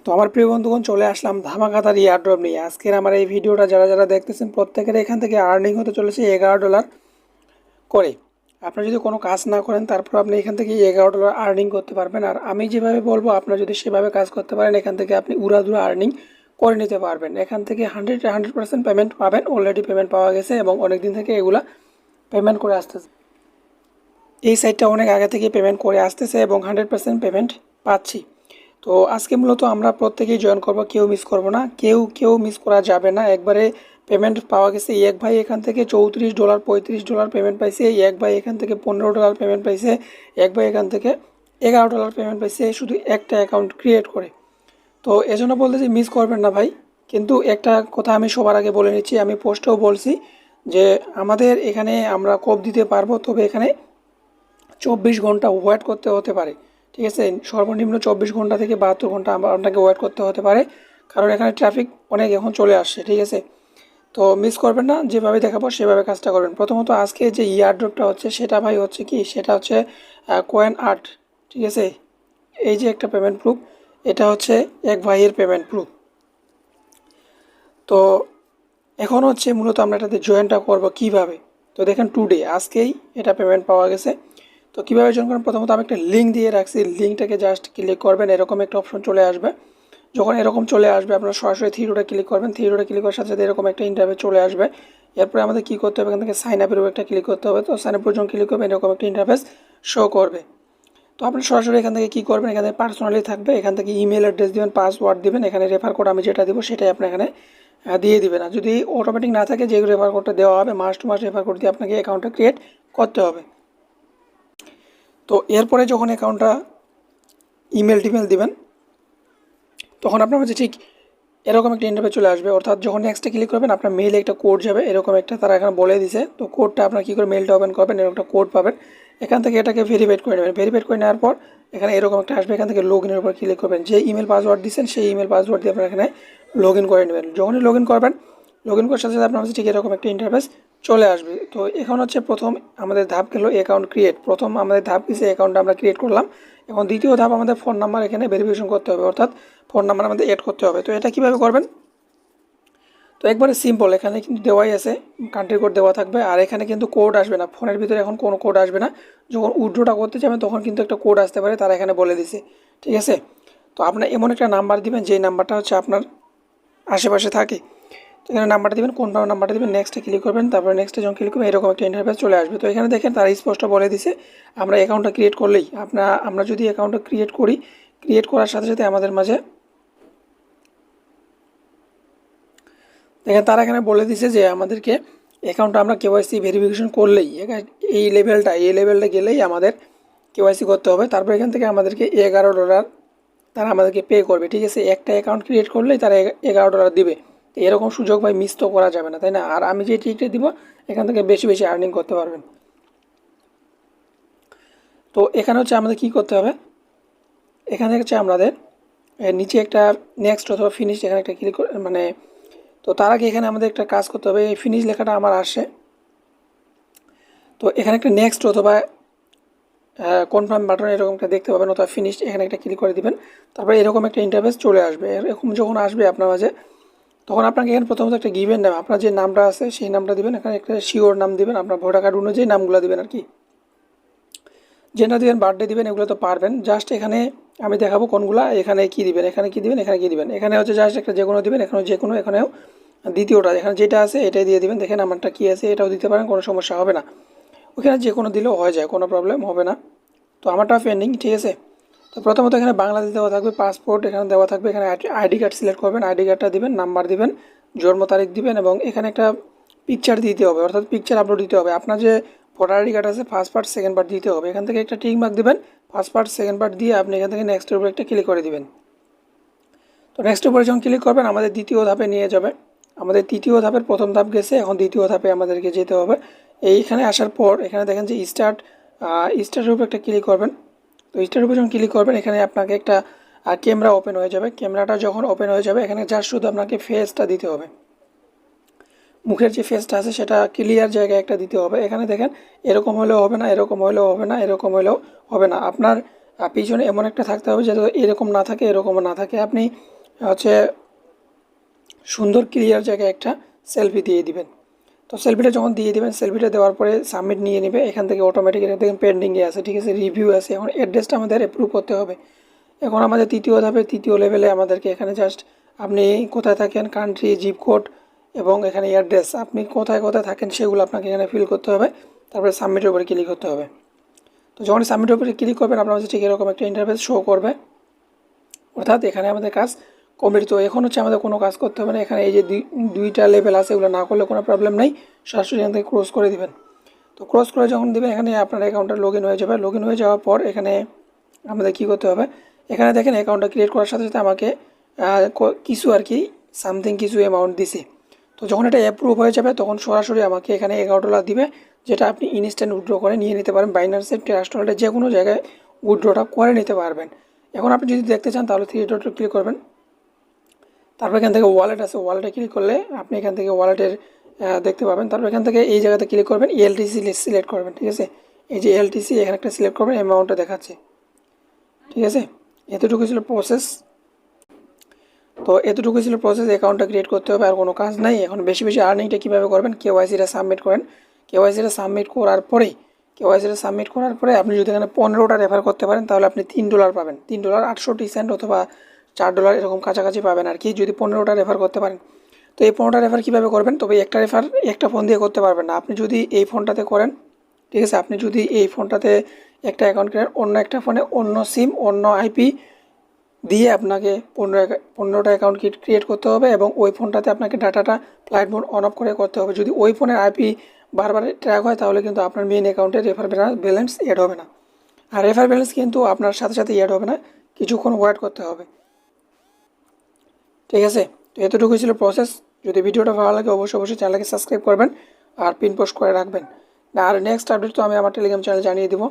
তো আমার প্রিয় বন্ধুগণ, চলে আসলাম ধামাকাদার এয়ারড্রপ নিয়ে। আজকের আমার এই ভিডিওটা যারা যারা দেখতেছেন প্রত্যেকের এখান থেকে আর্নিং হতে চলেছে $11 করে। আপনি যদি কোনো কাজ না করেন তারপর আপনি এখান থেকে $11 আর্নিং করতে পারবেন। আর আমি যেভাবে বলবো আপনারা যদি সেভাবে কাজ করতে পারেন এখান থেকে আপনি উড়াধুরা আর্নিং করে নিতে পারবেন। এখান থেকে 100% পেমেন্ট পাবেন। অলরেডি পেমেন্ট পাওয়া গেছে এবং অনেক দিন থেকে এগুলা পেমেন্ট করে আসতেছে। এই সাইটটা অনেক আগে থেকে পেমেন্ট করে আসতেছে এবং 100% পেমেন্ট পাচ্ছি। তো আজকে মূলত আমরা প্রত্যেকেই জয়েন করব, কেউ মিস করব না, কেউ মিস করা যাবে না। একবারে পেমেন্ট পাওয়া গেছে। এক ভাই এখান থেকে $34 $35 পেমেন্ট পাইছে, এক ভাই এখান থেকে $15 পেমেন্ট পাইছে, এক ভাই এখান থেকে $11 পেমেন্ট পাইছে, শুধু একটা অ্যাকাউন্ট ক্রিয়েট করে। তো এজন্য বলতেছি মিস করবেন না ভাই। কিন্তু একটা কথা আমি সবার আগে বলে নিচ্ছি, আমি পোস্টেও বলছি যে আমাদের এখানে আমরা কোপ দিতে পারবো, তবে এখানে 24 ঘন্টা ওয়েট করতে হতে পারে। ঠিক আছে, সর্বনিম্ন 24 ঘন্টা থেকে 72 ঘন্টা আপনাকে ওয়েট করতে হতে পারে, কারণ এখানে ট্রাফিক অনেক এখন চলে আসছে। ঠিক আছে, তো মিস করবেন না, যেভাবে দেখাবো সেভাবে কাজটা করবেন। প্রথমত আজকে যে ইয়ারড্রপটা হচ্ছে সেটা ভাই হচ্ছে কি, সেটা হচ্ছে কোয়েন আর্ট। ঠিক আছে, এই যে একটা পেমেন্ট প্রুফ, এটা হচ্ছে এক ভাইয়ের পেমেন্ট প্রুফ। তো এখন হচ্ছে মূলত আমরা এটাতে জয়েনটা করবো কিভাবে। তো দেখেন টুডে, আজকেই এটা পেমেন্ট পাওয়া গেছে। তো কীভাবে জয়েন করেন, প্রথমত আমি একটা লিঙ্ক দিয়ে রাখছি, লিঙ্কটাকে জাস্ট ক্লিক করবেন, এরকম একটা অপশন চলে আসবে। যখন এরকম চলে আসবে আপনার সরাসরি থ্রি ডটে ক্লিক করবেন, থ্রি ডটে ক্লিক করার সাথে সাথে এরকম একটা ইন্টারফেস চলে আসবে। এরপরে আমাদের কী করতে হবে, এখান থেকে সাইন আপের উপর একটা ক্লিক করতে হবে। তো সাইন আপের যখন ক্লিক করবেন এরকম একটা ইন্টারফেস শো করবে। তো আপনি সরাসরি এখান থেকে কী করবেন, এখানে পার্সোনালি থাকবে, এখান থেকে ইমেল অ্যাড্রেস দেবেন, পাসওয়ার্ড দেবেন, এখানে রেফার কোড আমি যেটা দিব সেটাই আপনি এখানে দিয়ে দিবেন। আর যদি অটোমেটিক না থাকে, যে রেফার কোডটা দেওয়া হবে মাস টু মাস রেফার কোড দিয়ে আপনাকে অ্যাকাউন্টটা ক্রিয়েট করতে হবে। তো এরপরে যখন অ্যাকাউন্টটা ইমেল টিমেল দিবেন তখন আপনার কাছে ঠিক এরকম একটা ইন্টারফেস চলে আসবে। অর্থাৎ যখন নেক্সটে ক্লিক করবেন আপনার মেইলে একটা কোড যাবে, এরকম একটা তারা এখানে বলে দিছে। তো কোডটা আপনার কী করে মেইলটা ওপেন করবেন, এরকম একটা কোড পাবেন, এখান থেকে এটাকে ভেরিফাইড করে নেবেন। ভেরিফাইড করে নেওয়ার পর এখানে এরকম একটা আসবে, এখান থেকে লগ ইনের উপর ক্লিক করবেন। যে ইমেল পাসওয়ার্ড দিচ্ছেন সেই ইমেল পাসওয়ার্ড দিয়ে আপনার এখানে লগ ইন করে নেবেন। যখনই লগ ইন করবেন, লগ ইন করার সাথে সাথে আপনার কাছে ঠিক এরকম একটা ইন্টারফেস চলে আসবে। তো এখন হচ্ছে প্রথম আমাদের ধাপ গেল অ্যাকাউন্ট ক্রিয়েট। প্রথম আমাদের ধাপ কিছু অ্যাকাউন্টটা আমরা ক্রিয়েট করলাম। এখন দ্বিতীয় ধাপ আমাদের ফোন নাম্বার এখানে ভেরিফিকেশন করতে হবে, অর্থাৎ ফোন নাম্বার আমাদের অ্যাড করতে হবে। তো এটা কীভাবে করবেন, তো একবারে সিম্পল, এখানে কিন্তু দেওয়াই আছে, কান্ট্রি কোড দেওয়া থাকবে। আর এখানে কিন্তু কোড আসবে না, ফোনের ভিতরে এখন কোনো কোড আসবে না। যখন উইথড্রটা করতে যাবেন তখন কিন্তু একটা কোড আসতে পারে, তারা এখানে বলে দিছে। ঠিক আছে, তো আপনার এমন একটা নাম্বার দিবেন যেই নাম্বারটা হচ্ছে আপনার আশেপাশে থাকে। তো এখানে নাম্বারটা দিবেন, কোন নাম্বারটা দিবেন, নেক্সটে ক্লিক করবেন। তারপরে নেক্সটে যখন ক্লিক করবেন এরকম একটা ইন্টারফেস চলে আসবে। তো এখানে দেখেন তারা স্পষ্ট বলে দিছে আমরা অ্যাকাউন্টটা ক্রিয়েট করলেই আমরা যদি অ্যাকাউন্টটা ক্রিয়েট করি, ক্রিয়েট করার সাথে সাথে আমাদের মাঝে দেখেন তারা এখানে বলে দিছে যে আমাদেরকে অ্যাকাউন্টটা আমরা কেওয়াইসি ভেরিফিকেশন করলেই এই লেভেলটা গেলেই আমাদের কেওয়াইসি করতে হবে। তারপর এখান থেকে আমাদেরকে $11 তারা আমাদেরকে পে করবে। ঠিক আছে, একটা অ্যাকাউন্ট ক্রিয়েট করলেই তারা $11 দিবে। তো এরকম সুযোগ ভাই মিস তো করা যাবে না, তাই না? আর আমি যে ট্রিকটা দিব এখান থেকে বেশি বেশি আর্নিং করতে পারবেন। তো এখানে হচ্ছে আমাদের কি করতে হবে, এখানে হচ্ছে আমাদের নিচে একটা নেক্সট অথবা ফিনিশ এখানে একটা ক্লিক মানে, তো তার আগে এখানে আমাদের একটা কাজ করতে হবে। এই ফিনিশ লেখাটা আমার আসে, তো এখানে একটা নেক্সট অথবা কনফার্ম বাটন এরকম একটা দেখতে পাবেন, অথবা ফিনিশ এখানে একটা ক্লিক করে দিবেন। তারপরে এরকম একটা ইন্টারফেস চলে আসবে। এরকম যখন আসবে আপনার মাঝে, তখন আপনাকে এখানে প্রথমত একটা গিভেন নাম, আপনার যে নামটা আছে সেই নামটা দিবেন। এখানে একটা শিওর নাম দিবেন, আপনার ভোটার কার্ড অনুযায়ী নামগুলো দিবেন আর কি, যেটা দিবেন, বার্থডে দিবেন, এগুলো তো পারবেন। জাস্ট এখানে আমি দেখাবো কোনগুলা, এখানে কি দিবেন, এখানে কি দিবেন, এখানে কি দিবেন। এখানে হচ্ছে জাস্ট একটা যে কোনো দিবেন, এখানে যে কোনো, এখানেও দ্বিতীয়টা এখানে যেটা আছে এটাই দিয়ে দিবেন। দেখেন আমারটা কি আছে, এটাও দিতে পারেন, কোনো সমস্যা হবে না। ওখানে যে কোনো দিলেও হয়ে যায়, কোনো প্রবলেম হবে না। তো আমারটা পেন্ডিং। ঠিক আছে, তো প্রথমত এখানে বাংলা দিতে দেওয়া থাকবে, পাসপোর্ট এখানে দেওয়া থাকবে, এখানে আইডি কার্ড সিলেক্ট করবেন, আইডি কার্ডটা দিবেন, নাম্বার দিবেন, জন্ম তারিখ দিবেন, এবং এখানে একটা পিকচার দিতে হবে, অর্থাৎ পিকচার আপলোড দিতে হবে। আপনার যে ভোটার আইডি কার্ড আছে ফার্স্ট পার্ট সেকেন্ড পার্ট দিতে হবে। এখান থেকে একটা টিক মার্ক দিবেন, ফার্স্ট পার্ট সেকেন্ড পার্ট দিয়ে আপনি এখান থেকে নেক্সটের উপরে একটা ক্লিক করে দিবেন। তো নেক্সটের উপরে যখন ক্লিক করবেন আমাদের দ্বিতীয় ধাপে নিয়ে যাবে। আমাদের তৃতীয় ধাপের প্রথম ধাপ গেছে, এখন দ্বিতীয় ধাপে আমাদেরকে যেতে হবে। এইখানে আসার পর এখানে দেখেন যে স্টার্টের উপরে একটা ক্লিক করবেন। তো স্টার্টের উপরে যখন ক্লিক করবেন এখানে আপনাকে একটা ক্যামেরা ওপেন হয়ে যাবে। ক্যামেরাটা যখন ওপেন হয়ে যাবে এখানে জাস্ট শুধু আপনাকে ফেসটা দিতে হবে, মুখের যে ফেসটা আছে সেটা ক্লিয়ার জায়গায় একটা দিতে হবে। এখানে দেখেন এরকম হলেও হবে না, এরকম হলেও হবে না, এরকম হলেও হবে না। আপনার পিছনে এমন একটা থাকতে হবে যাতে এরকম না থাকে, এরকমও না থাকে। আপনি হচ্ছে সুন্দর ক্লিয়ার জায়গায় একটা সেলফি দিয়ে দিবেন। তো সেলফিটা যখন দিয়ে দেবেন, সেলফিটা দেওয়ার পরে সাবমিট নিয়ে নেবে। এখান থেকে অটোমেটিক এটা দেখেন পেন্ডিংয়ে আছে, ঠিক আছে, রিভিউ আছে। এখন অ্যাড্রেসটা আমাদের অ্যাপ্রুভ করতে হবে। এখন আমাদের তৃতীয় ধাপে, তৃতীয় লেভেলে আমাদেরকে এখানে জাস্ট আপনি কোথায় থাকেন, কান্ট্রি, জিপ কোড এবং এখানে অ্যাড্রেস, আপনি কোথায় কোথায় থাকেন সেগুলো আপনাকে এখানে ফিল করতে হবে। তারপরে সাবমিটের উপরে ক্লিক করতে হবে। তো যখন সাবমিটের উপরে ক্লিক করবেন আপনার কাছে ঠিক এরকম একটা ইন্টারফেস শো করবে, অর্থাৎ এখানে আমাদের কাজ কমপ্লিট। তো এখন হচ্ছে আমাদের কোনো কাজ করতে হবে না। এখানে এই যে দুইটা লেভেল আছে, এগুলো না করলে কোনো প্রবলেম নেই, সরাসরি এখান থেকে ক্রস করে দিবেন। তো ক্রস করে যখন দেবেন এখানে আপনার অ্যাকাউন্টটা লগ ইন হয়ে যাবে। লগ ইন হয়ে যাওয়ার পর এখানে আমাদের কী করতে হবে, এখানে দেখেন অ্যাকাউন্টটা ক্রিয়েট করার সাথে সাথে আমাকে কিছু আর কি সামথিং কিছু অ্যামাউন্ট দিছে। তো যখন এটা অ্যাপ্রুভ হয়ে যাবে তখন সরাসরি আমাকে এখানে $11 দিবে, যেটা আপনি ইনস্ট্যান্ট উইথড্র করে নিয়ে নিতে পারেন। বাইন্যান্সে, ট্রাস্ট ওয়ালেটে যে কোনো জায়গায় উইথড্রটা করে নিতে পারবেন। এখন আপনি যদি দেখতে চান তাহলে 3 ডটে ক্লিক করবেন। তারপর এখান থেকে ওয়ালেট আছে, ওয়ালেটে ক্লিক করলে আপনি এখান থেকে ওয়ালেটের দেখতে পাবেন। তারপর এখান থেকে এই জায়গাতে ক্লিক করবেন, এলটিসি সিলেক্ট করবেন, ঠিক আছে। এই যে এলটিসি এখানে একটা সিলেক্ট করবেন, অ্যামাউন্টটা দেখাচ্ছে, ঠিক আছে। এতটুকু ছিল প্রসেস। তো এতটুকু ছিল প্রসেস, অ্যাকাউন্টটা ক্রিয়েট করতে হবে, আর কোনো কাজ নাই। এখন বেশি বেশি আর্নিংটা কীভাবে করবেন, কেওয়াইসিটা সাবমিট করেন। কেওয়াইসিটা সাবমিট করার পরে আপনি যদি এখানে 15টা রেফার করতে পারেন তাহলে আপনি $3 পাবেন, $3.68 অথবা $4 এরকম কাছাকাছি পাবেন আর কি, যদি 15টা রেফার করতে পারেন। তো এই 15টা রেফার কীভাবে করবেন, তবে একটা রেফার একটা ফোন দিয়ে করতে পারবেন না। আপনি যদি এই ফোনটাতে করেন, ঠিক আছে, আপনি যদি এই ফোনটাতে একটা অ্যাকাউন্ট করেন, অন্য একটা ফোনে অন্য সিম, অন্য আইপি দিয়ে আপনাকে 15টা অ্যাকাউন্ট ক্রিয়েট করতে হবে এবং ওই ফোনটাতে আপনাকে ডাটাটা ফ্লাইট মোড অন অফ করে করতে হবে। যদি ওই ফোনের আইপি বারবার ট্র্যাক হয় তাহলে কিন্তু আপনার মেইন অ্যাকাউন্টে রেফার ব্যালেন্স অ্যাড হবে না। আর রেফার ব্যালেন্স কিন্তু আপনার সাথে সাথে অ্যাড হবে না, কিছুক্ষণ ওয়েট করতে হবে, ঠিক আছে। তো এতটুকুই ছিল প্রসেস। যদি ভিডিওটা ভালো লাগে অবশ্যই চ্যানেলকে সাবস্ক্রাইব করবেন আর পিন পোস্ট করে রাখবেন। আর নেক্সট আপডেট তো আমি আমার টেলিগ্রাম চ্যানেলে জানিয়ে দেবো।